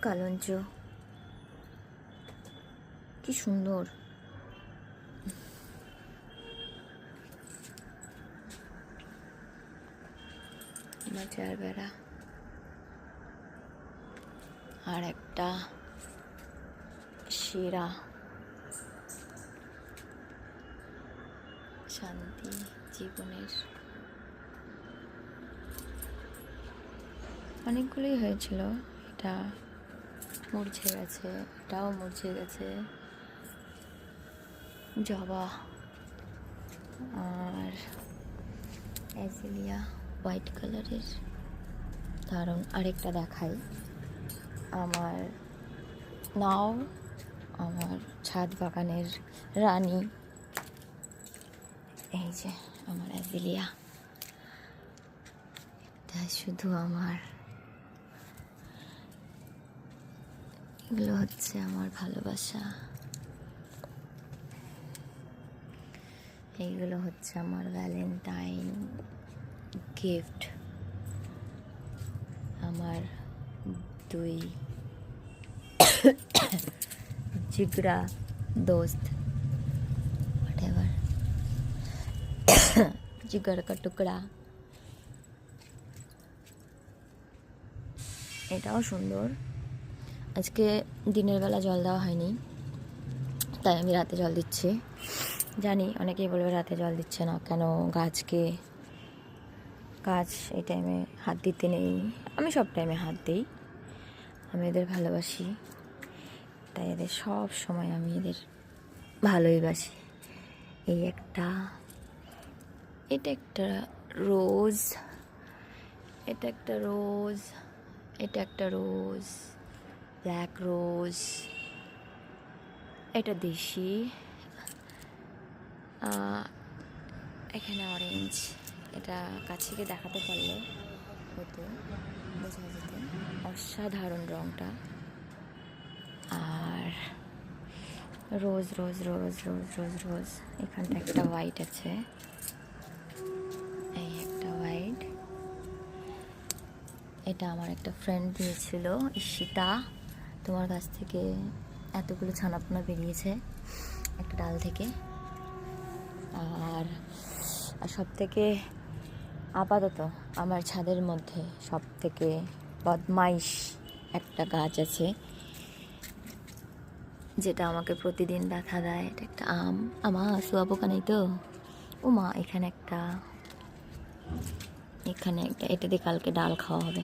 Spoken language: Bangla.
কালঞ্চ কি সুন্দর। বাজার বেড়া আর একটা শিরা, শান্তি জীবনের। অনেকগুলোই হয়েছিল, এটা মরছে গেছে, এটাও মরছে গেছে। জবা আর অ্যাজিলিয়া হোয়াইট কালারের দারুণ। আরেকটা দেখাই, আমার নাও, আমার ছাদ বাগানের রানী। এই যে আমার অ্যাজিলিয়া, এটা শুধু আমার। এগুলো হচ্ছে আমার ভালোবাসা, এইগুলো হচ্ছে আমার ভ্যালেন্টাইন গিফট। আমার দুই জিগরা दोस्त, व्हाटएवर, जिगर का टुकड़ा। এটাও সুন্দর। আজকে দিনের বেলা জল দেওয়া হয়নি, তাই আমি রাতে জল দিচ্ছি। জানি অনেকেই বলবে রাতে জল দিচ্ছে না কেন, গাছ এই টাইমে হাত দিতে নেই। আমি সব টাইমে হাত দিই, আমি এদের ভালোবাসি, তাই এদের সব সময় আমি এদের ভালোই বাসি। এই একটা, এটা একটা রোজ, এটা একটা রোজ, এটা একটা রোজ, ব্ল্যাক রোজ, এটা দেশি, এখানে অরেঞ্জ। এটা কাছে গিয়ে দেখাতে পারলে হতো, বোঝা যেত। অসাধারণ রঙটা। আর রোজ রোজ রোজ রোজ রোজ রোজ। এখানটা একটা হোয়াইট আছে, এই একটা হোয়াইট। এটা আমার একটা ফ্রেন্ড দিয়েছিল, ঈশিতা। তোমার কাছ থেকে এতগুলো ছানাপোনা বেরিয়েছে একটা ডাল থেকে। আর সব থেকে আপাতত আমার ছাদের মধ্যে সব থেকে বদমাইশ একটা গাছ আছে, যেটা আমাকে প্রতিদিন ব্যথা দেয়। এটা একটা আম। আমা শুয়া পোকা নেই তো? ও মা, এখানে একটা, এটা দিয়ে কালকে ডাল খাওয়া হবে।